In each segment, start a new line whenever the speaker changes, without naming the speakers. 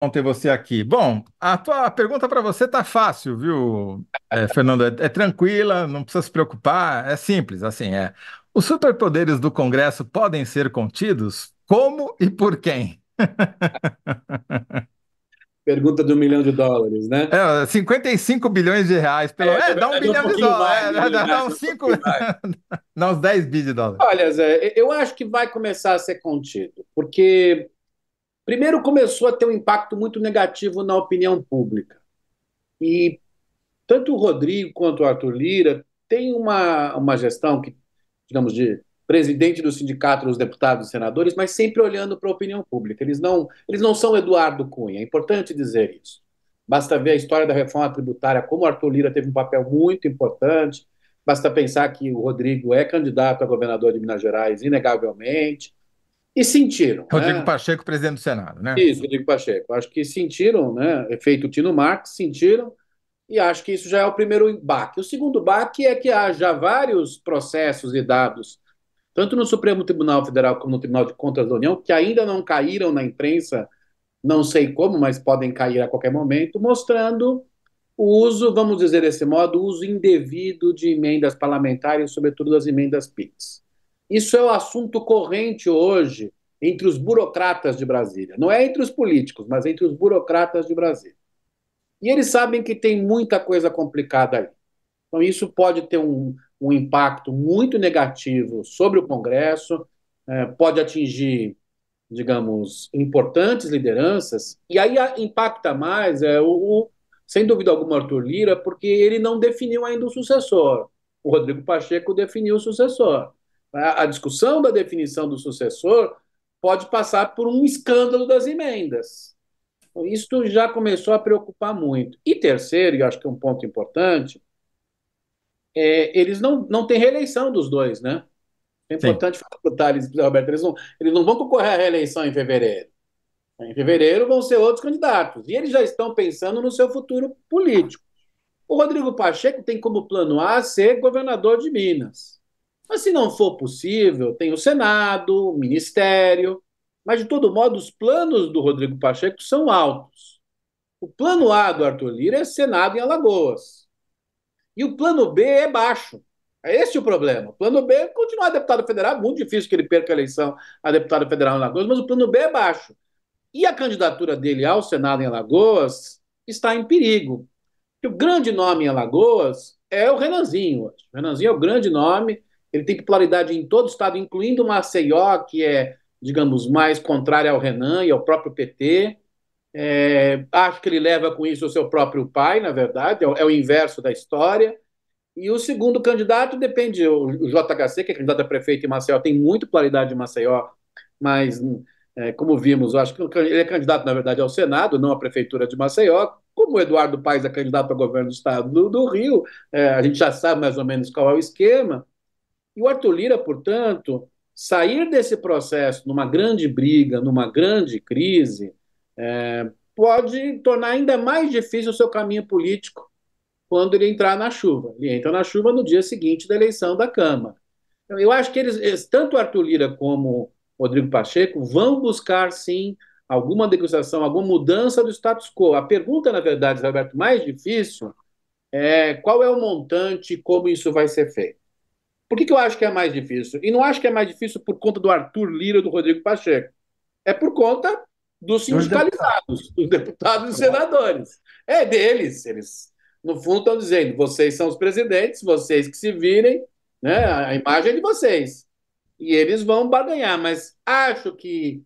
Bom ter você aqui. Bom, a tua pergunta para você tá fácil, viu, Fernando? É tranquila, não precisa se preocupar, é simples, assim, é. Os superpoderes do Congresso podem ser contidos? Como e por quem?
Pergunta de US$ 1 milhão, né?
55 bilhões de reais,
Na
dá um
verdade é um
bilhão de
pouquinho mais,
dólares,
na
dá
verdade, é
uns
um
5,
pouquinho mais.
dá uns 10 bilhões de dólares.
Olha, Zé, eu acho que vai começar a ser contido, porque primeiro começou a ter um impacto muito negativo na opinião pública. E tanto o Rodrigo quanto o Arthur Lira têm uma gestão que, digamos, de presidente do sindicato dos deputados e senadores, mas sempre olhando para a opinião pública. Eles não são Eduardo Cunha, é importante dizer isso. Basta ver a história da reforma tributária, como o Arthur Lira teve um papel muito importante. Basta pensar que o Rodrigo é candidato a governador de Minas Gerais, inegavelmente. E sentiram,
Rodrigo
né?
Pacheco, presidente do Senado, né?
Isso, Rodrigo Pacheco. Acho que sentiram, né? Efeito Tino Marx, sentiram. E acho que isso já é o primeiro baque. O segundo baque é que há já vários processos e dados, tanto no Supremo Tribunal Federal como no Tribunal de Contas da União, que ainda não caíram na imprensa, não sei como, mas podem cair a qualquer momento, mostrando o uso, vamos dizer desse modo, o uso indevido de emendas parlamentares, sobretudo das emendas PIX. Isso é o assunto corrente hoje entre os burocratas de Brasília. Não é entre os políticos, mas entre os burocratas de Brasília. E eles sabem que tem muita coisa complicada aí. Então, isso pode ter um impacto muito negativo sobre o Congresso, pode atingir, digamos, importantes lideranças, e aí impacta mais, sem dúvida alguma, Arthur Lira, porque ele não definiu ainda o sucessor. O Rodrigo Pacheco definiu o sucessor. A discussão da definição do sucessor pode passar por um escândalo das emendas. Então, isso já começou a preocupar muito. E terceiro, e acho que é um ponto importante, eles não têm reeleição dos dois, né? É
Sim.
importante falar para o Thales, Roberto, eles não vão concorrer à reeleição em fevereiro. Em fevereiro vão ser outros candidatos. E eles já estão pensando no seu futuro político. O Rodrigo Pacheco tem como plano A ser governador de Minas. Mas se não for possível, tem o Senado, o Ministério. Mas, de todo modo, os planos do Rodrigo Pacheco são altos. O plano A do Arthur Lira é Senado em Alagoas. E o plano B é baixo. É esse o problema. O plano B é continuar deputado federal. É muito difícil que ele perca a eleição a deputado federal em Alagoas, mas o plano B é baixo. E a candidatura dele ao Senado em Alagoas está em perigo. O grande nome em Alagoas é o Renanzinho. O Renanzinho é o grande nome. Ele tem popularidade em todo o estado, incluindo Maceió, que é, digamos, mais contrária ao Renan e ao próprio PT. Acho que ele leva com isso o seu próprio pai, na verdade, é o inverso da história. E o segundo candidato depende, o JHC, que é candidato a prefeito em Maceió, tem muita popularidade em Maceió, mas, como vimos, eu acho que ele é candidato, na verdade, ao Senado, não à prefeitura de Maceió. Como o Eduardo Paes é candidato a governo do estado do Rio, a gente já sabe mais ou menos qual é o esquema. E o Arthur Lira, portanto, sair desse processo numa grande briga, numa grande crise, pode tornar ainda mais difícil o seu caminho político quando ele entrar na chuva. Ele entra na chuva no dia seguinte da eleição da Câmara. Então, eu acho que tanto Arthur Lira como Rodrigo Pacheco, vão buscar, sim, alguma negociação, alguma mudança do status quo. A pergunta, na verdade, Roberto, mais difícil é qual é o montante e como isso vai ser feito. Por que eu acho que é mais difícil? E não acho que é mais difícil por conta do Arthur Lira e do Rodrigo Pacheco. É por conta dos
Dos deputados.
sindicalizados, dos deputados e senadores. É deles. Eles, no fundo, estão dizendo: vocês são os presidentes, vocês que se virem, né? A imagem é de vocês. E eles vão barganhar, mas acho que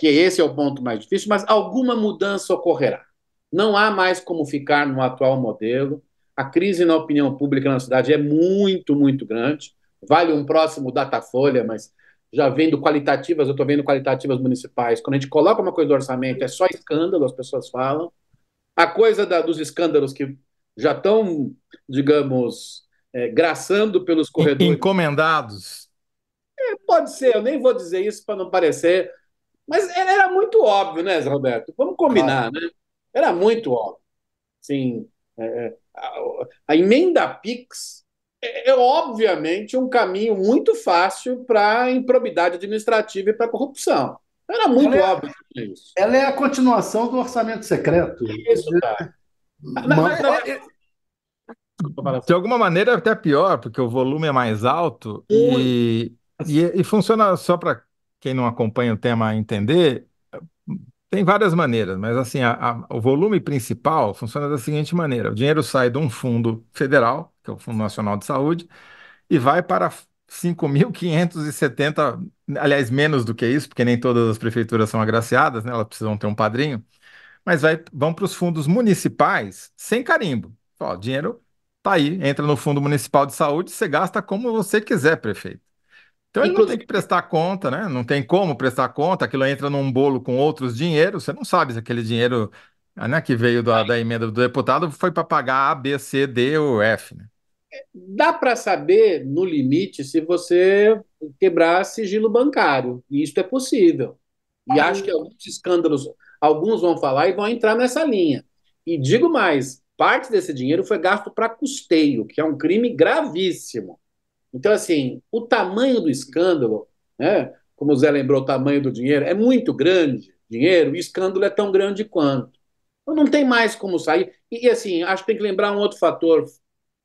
esse é o ponto mais difícil, mas alguma mudança ocorrerá. Não há mais como ficar no atual modelo. A crise na opinião pública na cidade é muito, muito grande. Vale um próximo Datafolha, mas já vendo qualitativas, eu estou vendo qualitativas municipais. Quando a gente coloca uma coisa do orçamento, é só escândalo, as pessoas falam. A coisa dos escândalos que já estão, digamos, graçando pelos corredores.
Encomendados.
Pode ser, eu nem vou dizer isso para não parecer, mas era muito óbvio, né, Zé Roberto? Vamos
Claro.
combinar, né? Era muito óbvio. Sim, a emenda PIX obviamente um caminho muito fácil para a improbidade administrativa e para a corrupção. Era
Ela
muito
é,
óbvio que tinha isso.
ela é a continuação do orçamento secreto.
Isso, cara. Desculpa falar
De
assim.
alguma maneira é até pior, porque o volume é mais alto
Muito.
e funciona só para quem não acompanha o tema entender. Tem várias maneiras, mas assim, o volume principal funciona da seguinte maneira: o dinheiro sai de um fundo federal, que é o Fundo Nacional de Saúde, e vai para 5.570, aliás, menos do que isso, porque nem todas as prefeituras são agraciadas, né? Elas precisam ter um padrinho, mas vão para os fundos municipais sem carimbo. Ó, o dinheiro tá aí, entra no Fundo Municipal de Saúde, você gasta como você quiser, prefeito. Então ele não tem
Inclusive,
que prestar conta, né? Não tem como prestar conta, aquilo entra num bolo com outros dinheiros, você não sabe se aquele dinheiro, né, que veio da emenda do deputado foi para pagar A, B, C, D ou F, né?
dá para saber, no limite, se você quebrar sigilo bancário. E isso é possível. E acho que alguns escândalos, alguns vão falar e vão entrar nessa linha. E digo mais, parte desse dinheiro foi gasto para custeio, que é um crime gravíssimo. Então, assim, o tamanho do escândalo, né? Como o Zé lembrou, o tamanho do dinheiro é muito grande, dinheiro, e o escândalo é tão grande quanto. Então, não tem mais como sair. Assim, acho que tem que lembrar um outro fator.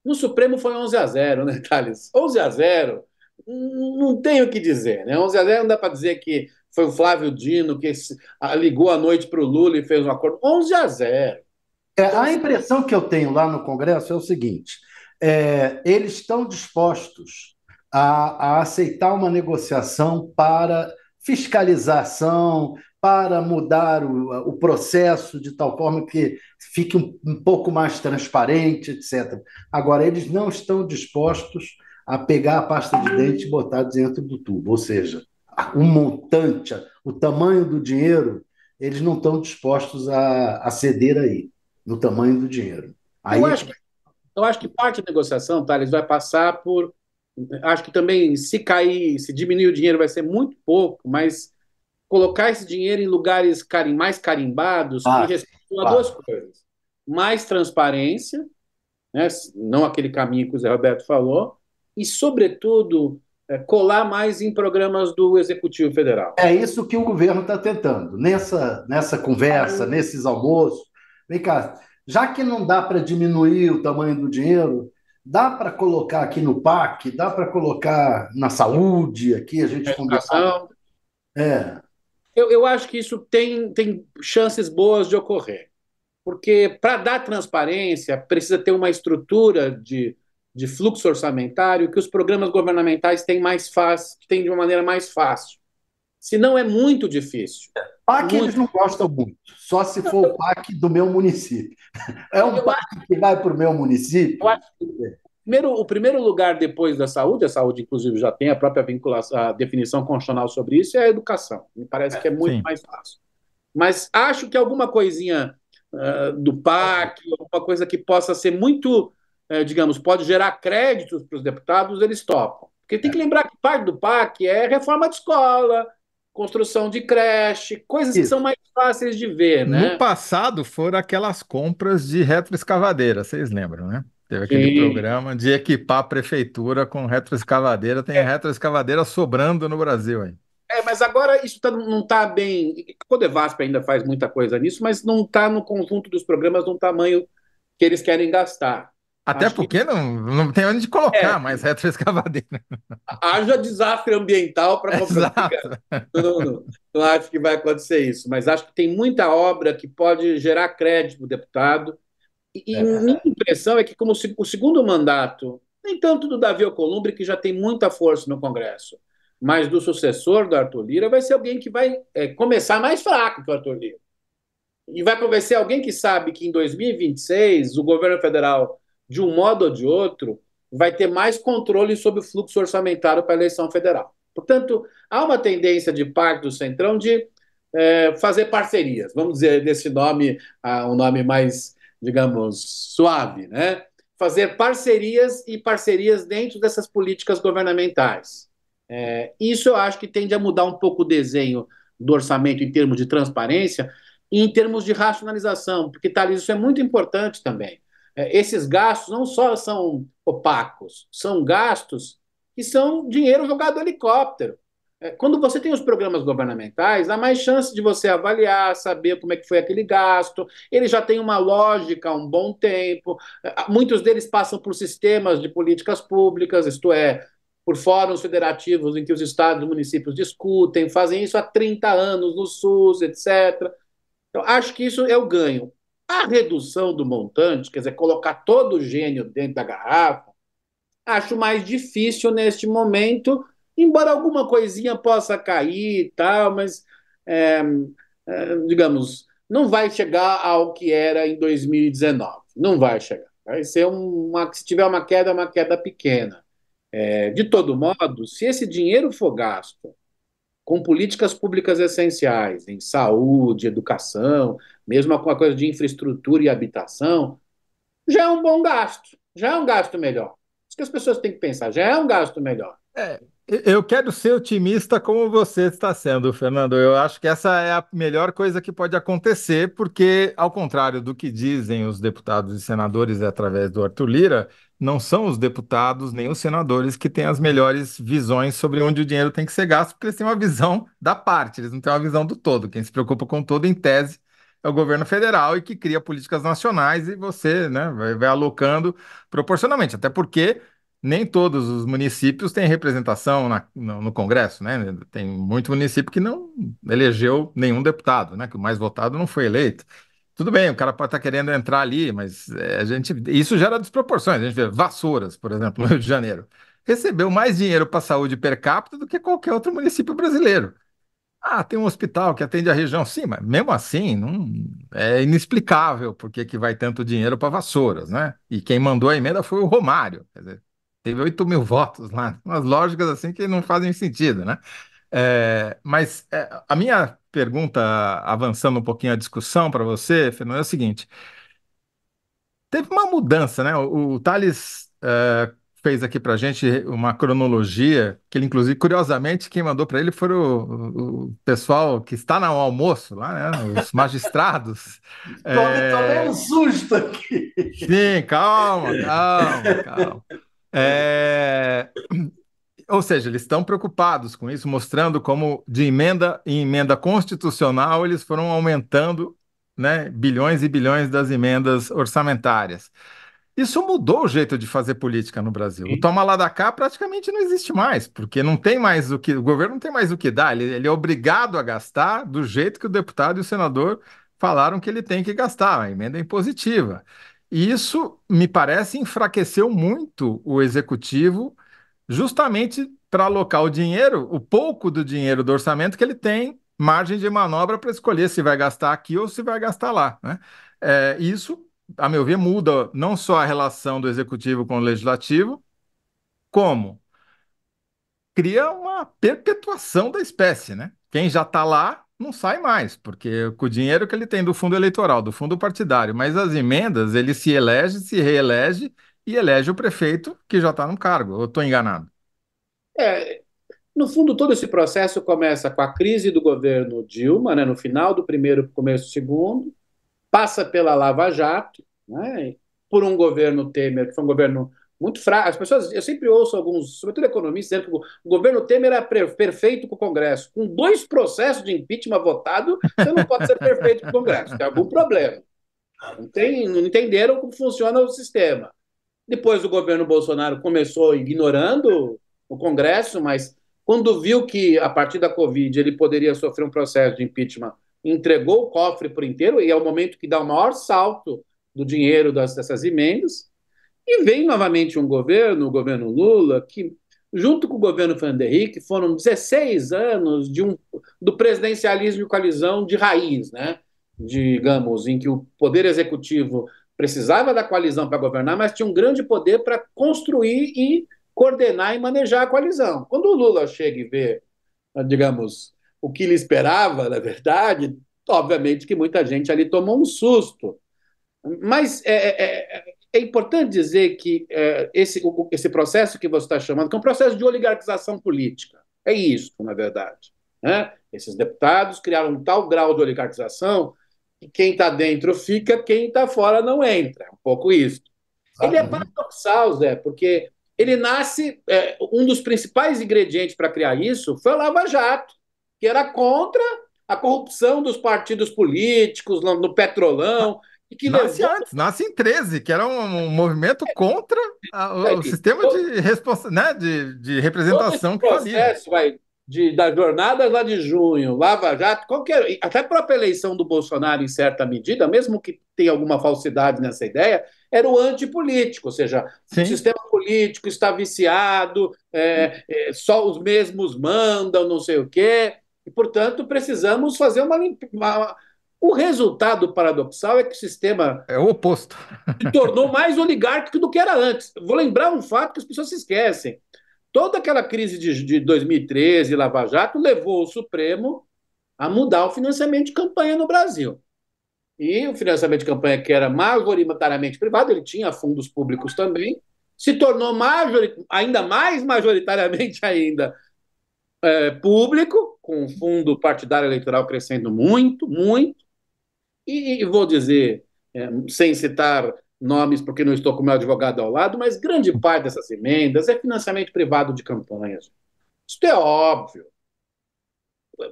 No Supremo foi 11-0, né, Thales? 11-0, não tem o que dizer, né? 11-0 não dá para dizer que foi o Flávio Dino que ligou à noite para o Lula e fez um acordo. 11-0. Então,
A
assim,
impressão que eu tenho lá no Congresso é o seguinte: eles estão dispostos a aceitar uma negociação para fiscalização, para mudar o processo de tal forma que fique um pouco mais transparente, etc. Agora, eles não estão dispostos a pegar a pasta de dente e botar dentro do tubo, ou seja, o montante, o tamanho do dinheiro, eles não estão dispostos a ceder aí no tamanho do dinheiro.
eu
Aí é
acho
que
Eu acho que parte da negociação, Thales, vai passar por. Acho que também, se cair, se diminuir o dinheiro, vai ser muito pouco, mas colocar esse dinheiro em lugares mais carimbados que
fácil,
respondam a duas
fácil.
coisas: mais transparência, né? Não aquele caminho que o Zé Roberto falou, e, sobretudo, colar mais em programas do Executivo Federal.
É isso que o governo está tentando. Nessa conversa, nesses almoços, vem cá, já que não dá para diminuir o tamanho do dinheiro, dá para colocar aqui no PAC, dá para colocar na saúde, aqui a gente combinar.
Educação.
É,
Eu acho que isso tem chances boas de ocorrer. Porque para dar transparência precisa ter uma estrutura de fluxo orçamentário que os programas governamentais têm mais fácil, têm de uma maneira mais fácil. Se não é muito difícil.
PAC eles
Muito.
não gostam muito, só se for o PAC do meu município. É um
Eu acho,
PAC que vai para o meu
eu
município?
acho que o primeiro lugar depois da saúde, a saúde, inclusive, já tem a própria vinculação, a definição constitucional sobre isso, é a educação. Me parece que é muito
Sim.
mais fácil. Mas acho que alguma coisinha do PAC, alguma coisa que possa ser muito, digamos, pode gerar créditos para os deputados, eles topam. Porque tem que lembrar que parte do PAC é reforma de escola, construção de creche, coisas que são
Isso.
mais fáceis de ver,
No
né?
passado foram aquelas compras de retroescavadeira, vocês lembram, né? Teve aquele
Sim.
programa de equipar a prefeitura com retroescavadeira, tem retroescavadeira sobrando no Brasil aí.
Mas agora isso não está bem. O Codevasp ainda faz muita coisa nisso, mas não está no conjunto dos programas no tamanho que eles querem gastar.
Até
Acho que
porque não tem onde
é,
colocar mais retroescavadeira.
haja desastre ambiental para comprar.
Exato.
Não acho que vai acontecer isso, mas acho que tem muita obra que pode gerar crédito para o deputado. E minha impressão é que, como o segundo mandato, nem tanto do Davi Alcolumbre, que já tem muita força no Congresso, mas do sucessor do Arthur Lira, vai ser alguém que vai começar mais fraco que o Arthur Lira. E vai ser alguém que sabe que em 2026 o governo federal, de um modo ou de outro, vai ter mais controle sobre o fluxo orçamentário para a eleição federal. Portanto, há uma tendência de parte do Centrão de fazer parcerias, vamos dizer desse nome, um nome mais, digamos, suave, né? Fazer parcerias e parcerias dentro dessas políticas governamentais. Isso eu acho que tende a mudar um pouco o desenho do orçamento em termos de transparência e em termos de racionalização, porque, Thales, isso é muito importante também. Esses gastos não só são opacos, são gastos que são dinheiro jogado do helicóptero. quando você tem os programas governamentais, há mais chance de você avaliar, saber como é que foi aquele gasto. Ele já tem uma lógica há um bom tempo. Muitos deles passam por sistemas de políticas públicas, isto é, por fóruns federativos em que os estados e municípios discutem, fazem isso há 30 anos no SUS, etc. Então, acho que isso é o ganho. A redução do montante, quer dizer, colocar todo o gênio dentro da garrafa, acho mais difícil neste momento, embora alguma coisinha possa cair e tal, mas, é, digamos, não vai chegar ao que era em 2019. Não vai chegar. Vai ser se tiver uma queda pequena. De todo modo, se esse dinheiro for gasto com políticas públicas essenciais, em saúde, educação, mesmo com a coisa de infraestrutura e habitação, já é um bom gasto, já é um gasto melhor. Isso que as pessoas têm que pensar, já é um gasto melhor.
É, eu quero ser otimista como você está sendo, Fernando. Eu acho que essa é a melhor coisa que pode acontecer, porque, ao contrário do que dizem os deputados e senadores através do Arthur Lira, não são os deputados nem os senadores que têm as melhores visões sobre onde o dinheiro tem que ser gasto, porque eles têm uma visão da parte, eles não têm uma visão do todo. Quem se preocupa com o todo, em tese, é o governo federal e que cria políticas nacionais e você, né, vai alocando proporcionalmente, até porque nem todos os municípios têm representação no Congresso, né? Tem muito município que não elegeu nenhum deputado, né? Que o mais votado não foi eleito. Tudo bem, o cara pode estar querendo entrar ali, mas isso gera desproporções. A gente vê Vassouras, por exemplo, no Rio de Janeiro, recebeu mais dinheiro para a saúde per capita do que qualquer outro município brasileiro. Ah, tem um hospital que atende a região, sim, mas mesmo assim não é inexplicável por que que vai tanto dinheiro para Vassouras, né? E quem mandou a emenda foi o Romário, quer dizer, teve 8.000 votos lá, umas lógicas assim que não fazem sentido, né? A minha pergunta, avançando um pouquinho a discussão para você, Fernando, é o seguinte: teve uma mudança, né? O Thales fez aqui para gente uma cronologia, que ele, inclusive, curiosamente, quem mandou para ele foi o pessoal que está no almoço lá, né? Os magistrados.
Tomei um
É,
susto aqui.
sim, calma, calma, calma. É, ou seja, eles estão preocupados com isso, mostrando como de emenda em emenda constitucional eles foram aumentando, né, bilhões e bilhões das emendas orçamentárias. Isso mudou o jeito de fazer política no Brasil. O toma lá da cá praticamente não existe mais, porque não tem mais o governo não tem mais o que dar, ele é obrigado a gastar do jeito que o deputado e o senador falaram que ele tem que gastar, a emenda é impositiva. E isso, me parece, enfraqueceu muito o executivo, justamente para alocar o dinheiro, o pouco do dinheiro do orçamento que ele tem margem de manobra para escolher se vai gastar aqui ou se vai gastar lá, né? Isso, a meu ver, muda não só a relação do executivo com o legislativo, como cria uma perpetuação da espécie, né? Quem já está lá não sai mais, porque com o dinheiro que ele tem do fundo eleitoral, do fundo partidário, mas as emendas, ele se elege, se reelege e elege o prefeito que já está no cargo. Eu estou enganado.
É, no fundo, todo esse processo começa com a crise do governo Dilma, né, no final do primeiro, começo do segundo, passa pela Lava Jato, né, por um governo Temer, que foi um governo muito fraco. As pessoas, eu sempre ouço alguns, sobretudo economistas, dizendo que o governo Temer era perfeito para o Congresso. Com 2 processos de impeachment votado, você não pode ser perfeito para o Congresso, tem algum problema. Não entenderam como funciona o sistema. Depois o governo Bolsonaro começou ignorando o Congresso, mas quando viu que a partir da Covid ele poderia sofrer um processo de impeachment, entregou o cofre por inteiro, e é o momento que dá o maior salto do dinheiro dessas emendas. E vem novamente um governo, o governo Lula, que, junto com o governo Fernando Henrique, foram 16 anos do presidencialismo de coalizão de raiz, né? Digamos, em que o poder executivo precisava da coalizão para governar, mas tinha um grande poder para construir e coordenar e manejar a coalizão. Quando o Lula chega e vê, digamos, o que ele esperava, na verdade, obviamente que muita gente ali tomou um susto. Mas é importante dizer que esse processo que você está chamando, que é um processo de oligarquização política, é isso, na verdade. Né? Esses deputados criaram um tal grau de oligarquização que quem está dentro fica, quem está fora não entra. É um pouco isso. Ele é
Exatamente.
paradoxal, Zé, porque ele nasce, um dos principais ingredientes para criar isso foi a Lava Jato, que era contra a corrupção dos partidos políticos no Petrolão, e que
Nasce
levou.
antes, nasce em 13, que era um movimento contra o sistema
Todo,
né, de
todo esse
representação que falia.
processo das jornadas lá de junho, Lava Jato, até a própria eleição do Bolsonaro, em certa medida, mesmo que tenha alguma falsidade nessa ideia, era o antipolítico, ou seja, o
Sim.
sistema político está viciado, só os mesmos mandam, não sei o quê, e, portanto, precisamos fazer uma limpeza. O resultado paradoxal é que o sistema
É o oposto.
se tornou mais oligárquico do que era antes. Vou lembrar um fato que as pessoas se esquecem. Toda aquela crise de 2013, Lava Jato, levou o Supremo a mudar o financiamento de campanha no Brasil. E o financiamento de campanha, que era majoritariamente privado, ele tinha fundos públicos também, se tornou ainda mais majoritariamente ainda público, com o fundo partidário eleitoral crescendo muito, muito. E vou dizer, sem citar nomes, porque não estou com o meu advogado ao lado, mas grande parte dessas emendas é financiamento privado de campanhas. Isso é óbvio.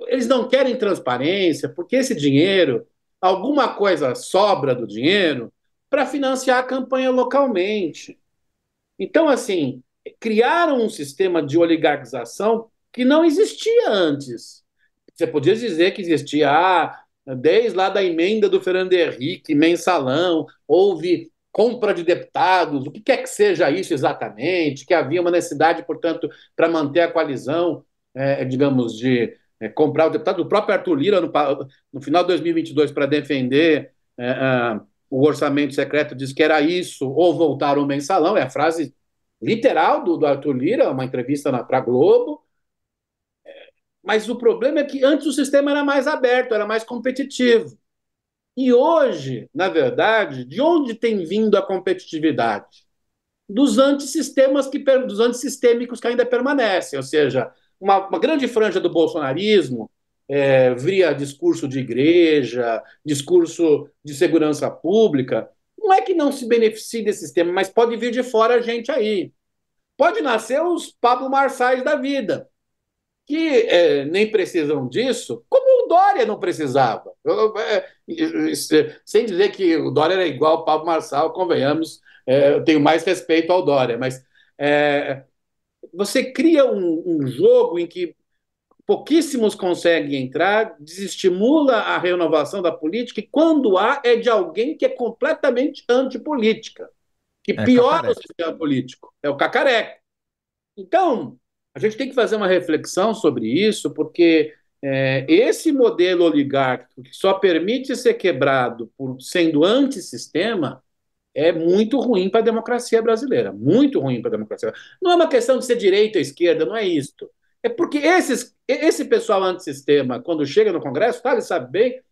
Eles não querem transparência, porque esse dinheiro, alguma coisa sobra do dinheiro para financiar a campanha localmente. Então, assim, criaram um sistema de oligarquização que não existia antes. Você podia dizer que existia, desde lá da emenda do Fernando Henrique, mensalão, houve compra de deputados, o que quer que seja isso exatamente, que havia uma necessidade, portanto, para manter a coalizão, digamos, de comprar o deputado. O próprio Arthur Lira, no final de 2022, para defender o orçamento secreto, disse que era isso, ou voltar ao mensalão, é a frase literal do Arthur Lira, uma entrevista para a Globo. Mas o problema é que antes o sistema era mais aberto, era mais competitivo. E hoje, na verdade, de onde tem vindo a competitividade? Dos dos antissistêmicos que ainda permanecem. Ou seja, uma grande franja do bolsonarismo via discurso de igreja, discurso de segurança pública. Não é que não se beneficie desse sistema, mas pode vir de fora a gente aí. Pode nascer os Pablo Marçais da vida, que nem precisam disso, como o Dória não precisava. Sem dizer que o Dória era igual ao Pablo Marçal, convenhamos, eu tenho mais respeito ao Dória, mas você cria um jogo em que pouquíssimos conseguem entrar, desestimula a renovação da política, e quando há, é de alguém que é completamente antipolítica, que
É
piora o
cacareco.
sistema político, é o cacareco. Então, a gente tem que fazer uma reflexão sobre isso, porque esse modelo oligárquico que só permite ser quebrado por sendo antissistema é muito ruim para a democracia brasileira, muito ruim para a democracia. Não é uma questão de ser direita ou esquerda, não é isto. É porque esse pessoal antissistema, quando chega no Congresso, tá, ele sabe bem,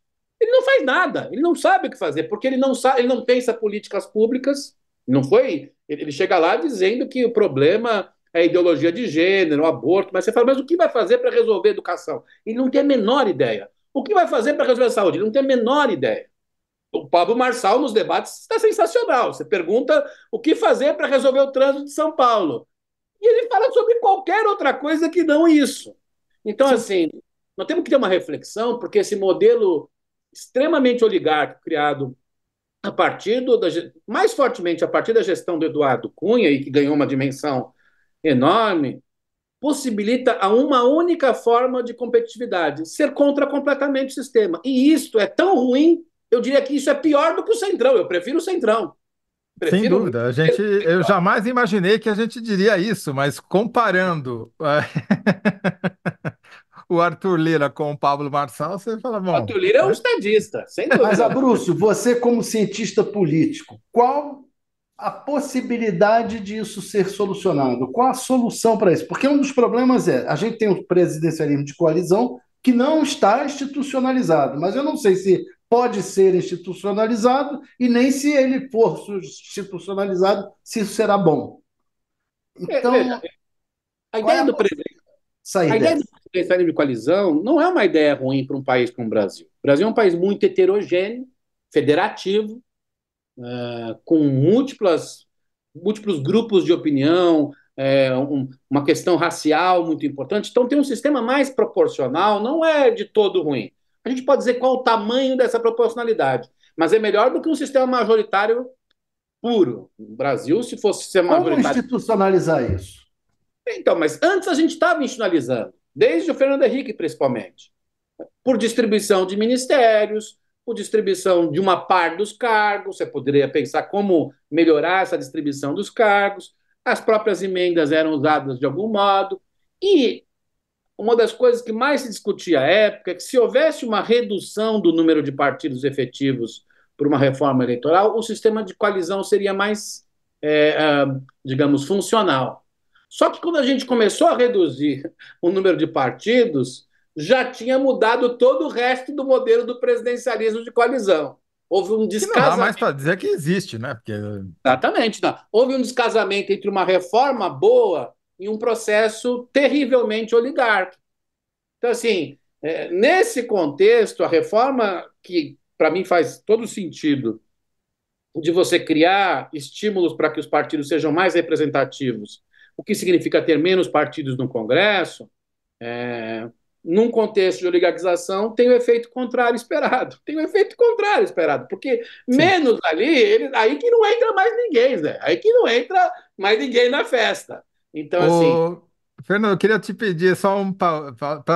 ele não faz nada, ele não sabe o que fazer, porque ele não sabe, ele não pensa políticas públicas, não foi? Ele chega lá dizendo que o problema é a ideologia de gênero, o aborto, mas você fala, mas o que vai fazer para resolver a educação? Ele não tem a menor ideia. O que vai fazer para resolver a saúde? Ele não tem a menor ideia. O Pablo Marçal, nos debates, está sensacional. Você pergunta o que fazer para resolver o trânsito de São Paulo. E ele fala sobre qualquer outra coisa que não isso. Então,
Sim.
assim, nós temos que ter uma reflexão, porque esse modelo extremamente oligárquico criado mais fortemente a partir da gestão do Eduardo Cunha, e que ganhou uma dimensão enorme, possibilita a uma única forma de competitividade, ser contra completamente o sistema. E isto é tão ruim, eu diria que isso é pior do que o Centrão. Eu prefiro o Centrão.
Sem
Prefiro muito
dúvida.
mais o
Eu
Centrão.
jamais imaginei que a gente diria isso, mas comparando o Arthur Lira com o Pablo Marçal, você fala,
O
bom,
Arthur Lira é um
né?
estadista, sem
Mas,
dúvida.
Abrúcio, você, como cientista político, qual a possibilidade disso ser solucionado? Qual a solução para isso? Porque um dos problemas é, a gente tem o presidencialismo de coalizão que não está institucionalizado, mas eu não sei se pode ser institucionalizado e nem se ele for institucionalizado, se isso será bom.
Veja,
Então,
a
qual é
ideia
a
do
possibilidade
presidente,
de sair
a ideia do
dessa?
presidencialismo de coalizão não é uma ideia ruim para um país como o Brasil. O Brasil é um país muito heterogêneo, federativo, com múltiplas múltiplos grupos de opinião, uma questão racial muito importante. Então, ter um sistema mais proporcional não é de todo ruim. A gente pode dizer qual o tamanho dessa proporcionalidade, mas é melhor do que um sistema majoritário puro. No Brasil, se fosse ser
Como
majoritário.
institucionalizar isso?
Então, mas antes a gente estava institucionalizando, desde o Fernando Henrique, principalmente, por distribuição de ministérios, por distribuição de uma parte dos cargos. Você poderia pensar como melhorar essa distribuição dos cargos. As próprias emendas eram usadas de algum modo. E uma das coisas que mais se discutia à época é que se houvesse uma redução do número de partidos efetivos por uma reforma eleitoral, o sistema de coalizão seria mais, digamos, funcional. Só que quando a gente começou a reduzir o número de partidos, já tinha mudado todo o resto do modelo do presidencialismo de coalizão. Houve um
Que não dá mais
descasamento.
para dizer que existe, né? Porque
Exatamente, não. Houve um descasamento entre uma reforma boa e um processo terrivelmente oligárquico. Então, assim, nesse contexto, a reforma, que para mim faz todo sentido, de você criar estímulos para que os partidos sejam mais representativos, o que significa ter menos partidos no Congresso, é, num contexto de oligarquização, tem o efeito contrário esperado. Tem o efeito contrário esperado, porque
sim.
menos ali, aí que não entra mais ninguém, Zé. Aí que não entra mais ninguém na festa. Então, assim,
Ô, Fernando, eu queria te pedir só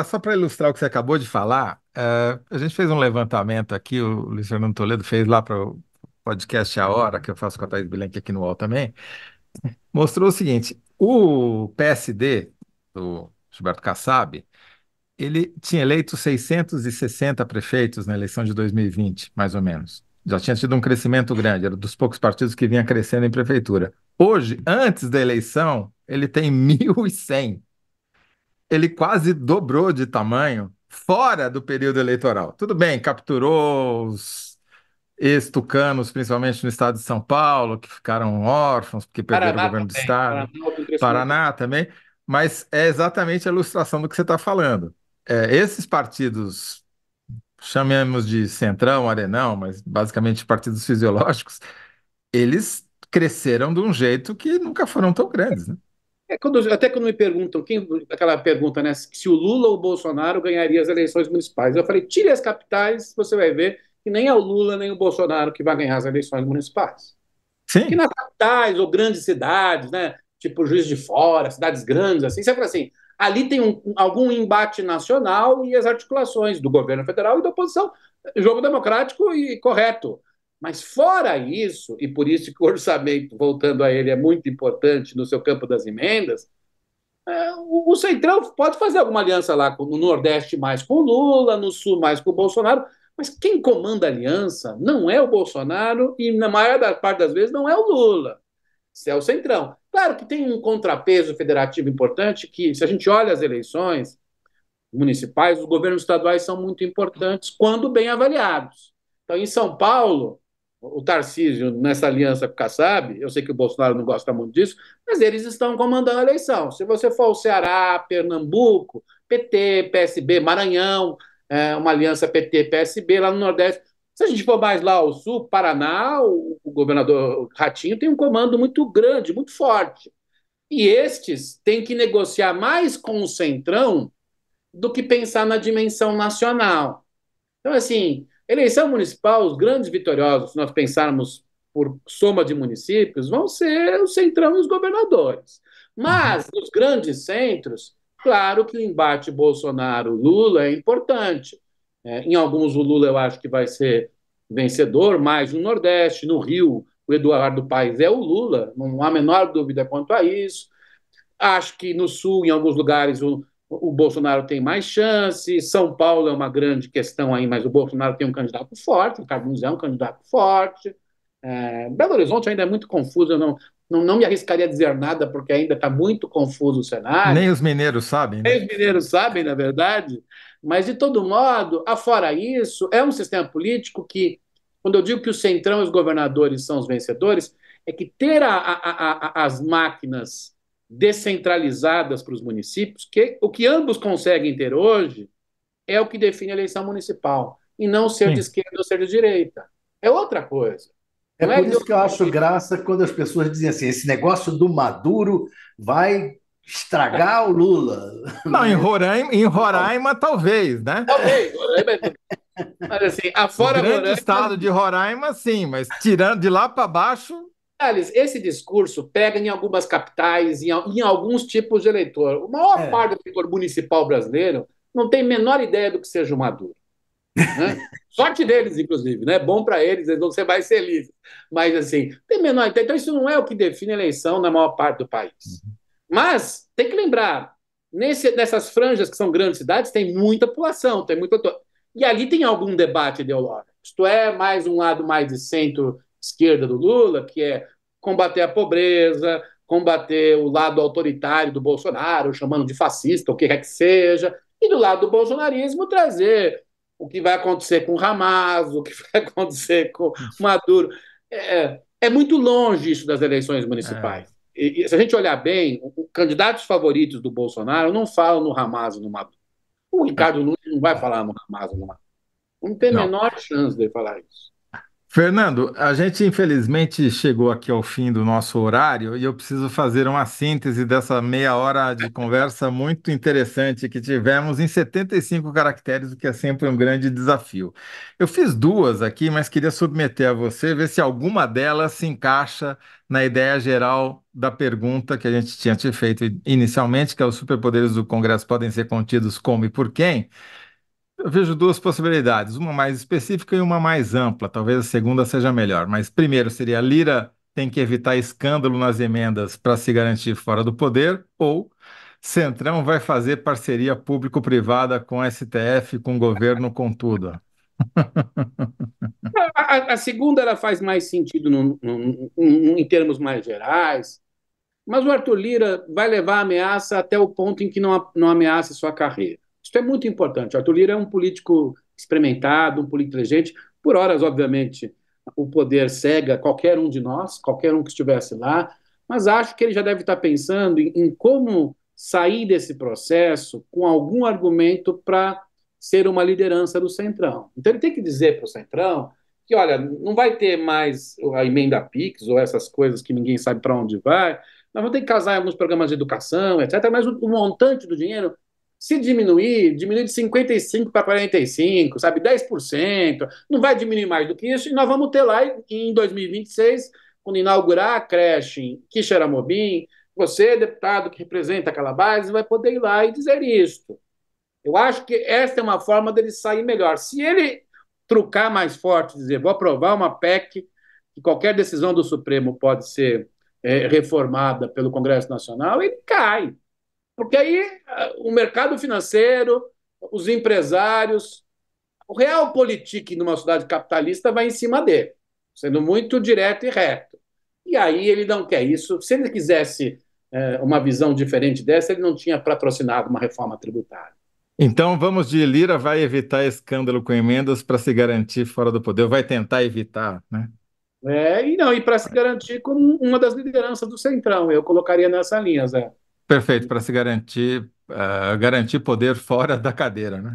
só para ilustrar o que você acabou de falar. A gente fez um levantamento aqui, o Luiz Fernando Toledo fez lá para o podcast A Hora, que eu faço com a Thaís Bilenque aqui no UOL também. Mostrou o seguinte: o PSD, do Gilberto Kassab, ele tinha eleito 660 prefeitos na eleição de 2020, mais ou menos. Já tinha tido um crescimento grande, era dos poucos partidos que vinha crescendo em prefeitura. Hoje, antes da eleição, ele tem 1.100. Ele quase dobrou de tamanho fora do período eleitoral. Tudo bem, capturou os ex-tucanos, principalmente no estado de São Paulo, que ficaram órfãos porque perderam o
Paraná
governo do
também.
estado,
Paraná houve um crescimento.
Paraná também, mas é exatamente a ilustração do que você está falando. Esses partidos, chamemos de Centrão, Arenão, mas basicamente partidos fisiológicos, eles cresceram de um jeito que nunca foram tão grandes, né?
Até quando me perguntam, aquela pergunta, né, se o Lula ou o Bolsonaro ganharia as eleições municipais, eu falei, tire as capitais, você vai ver que nem é o Lula nem o Bolsonaro que vai ganhar as eleições municipais. Que
Sim,
nas capitais ou grandes cidades, né, tipo Juiz de Fora, cidades grandes, assim, você fala assim, ali tem algum embate nacional e as articulações do governo federal e da oposição, jogo democrático e correto. Mas fora isso, e por isso que o orçamento, voltando a ele, é muito importante no seu campo das emendas, o Centrão pode fazer alguma aliança lá no Nordeste mais com o Lula, no Sul mais com o Bolsonaro, mas quem comanda a aliança não é o Bolsonaro e, na maior parte das vezes, não é o Lula. Isso é o Centrão. Claro que tem um contrapeso federativo importante que, se a gente olha as eleições municipais, os governos estaduais são muito importantes quando bem avaliados. Então, em São Paulo, o Tarcísio, nessa aliança com o Kassab, eu sei que o Bolsonaro não gosta muito disso, mas eles estão comandando a eleição. Se você for ao Ceará, Pernambuco, PT, PSB, Maranhão, uma aliança PT-PSB, lá no Nordeste. Se a gente for mais lá ao sul, Paraná, o governador Ratinho tem um comando muito grande, muito forte. E estes têm que negociar mais com o Centrão do que pensar na dimensão nacional. Então, assim, eleição municipal, os grandes vitoriosos, se nós pensarmos por soma de municípios, vão ser o Centrão e os governadores.
uhum,
Mas, nos grandes centros, claro que o embate Bolsonaro-Lula é importante. Em alguns, o Lula eu acho que vai ser vencedor, mais no Nordeste, no Rio, o Eduardo Paes é o Lula, não há a menor dúvida quanto a isso. Acho que no Sul, em alguns lugares, o Bolsonaro tem mais chance. São Paulo é uma grande questão aí, mas o Bolsonaro tem um candidato forte, o Carlos é um candidato forte. Belo Horizonte ainda é muito confuso, eu não me arriscaria a dizer nada, porque ainda está muito confuso o cenário.
nem os mineiros sabem, né?
Nem os mineiros sabem, na verdade, mas de todo modo, afora isso, é um sistema político que, quando eu digo que o Centrão e os governadores são os vencedores, é que ter as máquinas descentralizadas para os municípios, que o que ambos conseguem ter hoje é o que define a eleição municipal, e não ser de
Sim.
esquerda ou ser de direita. É outra coisa.
É
Não é
por isso que eu acho
ideologia.
graça quando as pessoas dizem assim: esse negócio do Maduro vai estragar o Lula,
Não,
né?
Em Roraima talvez, né?
Talvez, mas assim,
O
afora
grande
Roraima,
estado de Roraima, sim, mas tirando de lá para baixo,
Thales, esse discurso pega em algumas capitais, em alguns tipos de eleitor. A maior
É,
parte do eleitor municipal brasileiro não tem a menor ideia do que seja o Maduro. Né? Sorte deles, inclusive, né? Bom para eles, eles vão ser mais felizes. Mas, assim, tem menor. Então, isso não é o que define a eleição na maior parte do país. Mas, tem que lembrar, nessas franjas que são grandes cidades, tem muita população, tem muita. E ali tem algum debate ideológico. Isto é, mais um lado mais de centro-esquerda do Lula, que é combater a pobreza, combater o lado autoritário do Bolsonaro, chamando de fascista, o que quer que seja, e do lado do bolsonarismo trazer o que vai acontecer com o Hamas, o que vai acontecer com Maduro. É muito longe isso das eleições
é,
municipais. E se a gente olhar bem, os candidatos favoritos do Bolsonaro não falam no Hamas e no Maduro. O Ricardo Nunes não vai falar no Hamas e no Maduro. Não tem a
não.
menor chance de falar isso.
Fernando, a gente infelizmente chegou aqui ao fim do nosso horário e eu preciso fazer uma síntese dessa meia hora de conversa muito interessante que tivemos em 75 caracteres, o que é sempre um grande desafio. Eu fiz duas aqui, mas queria submeter a você, ver se alguma delas se encaixa na ideia geral da pergunta que a gente tinha te feito inicialmente, que é os superpoderes do Congresso podem ser contidos como e por quem? Eu vejo duas possibilidades, uma mais específica e uma mais ampla. Talvez a segunda seja melhor. Mas primeiro seria Lira tem que evitar escândalo nas emendas para se garantir fora do poder, ou Centrão vai fazer parceria público-privada com STF, com governo, com tudo.
A segunda ela faz mais sentido em termos mais gerais, mas o Arthur Lira vai levar a ameaça até o ponto em que não ameace sua carreira. Isso é muito importante. O Arthur Lira é um político experimentado, um político inteligente. Por horas, obviamente, o poder cega qualquer um de nós, qualquer um que estivesse lá, mas acho que ele já deve estar pensando em como sair desse processo com algum argumento para ser uma liderança do Centrão. Então ele tem que dizer para o Centrão que, olha, não vai ter mais a emenda PIX ou essas coisas que ninguém sabe para onde vai. Nós vamos ter que casar em alguns programas de educação, etc. Mas o montante do dinheiro, se diminuir, diminui de 55 para 45, sabe? 10%. Não vai diminuir mais do que isso. E nós vamos ter lá em 2026, quando inaugurar a creche em Quixeramobim, você, deputado que representa aquela base, vai poder ir lá e dizer isso. Eu acho que essa é uma forma dele sair melhor. Se ele trucar mais forte, dizer, vou aprovar uma PEC, que qualquer decisão do Supremo pode ser reformada pelo Congresso Nacional, ele cai. Porque aí o mercado financeiro, os empresários, o realpolitik numa sociedade capitalista vai em cima dele, sendo muito direto e reto. E aí ele não quer isso. Se ele quisesse uma visão diferente dessa, ele não tinha patrocinado uma reforma tributária.
Então vamos de Lira vai evitar escândalo com emendas para se garantir fora do poder, vai tentar evitar, né?
E não, e para se garantir como uma das lideranças do Centrão, eu colocaria nessa linha, Zé.
Perfeito, para se garantir, garantir poder fora da cadeira, né?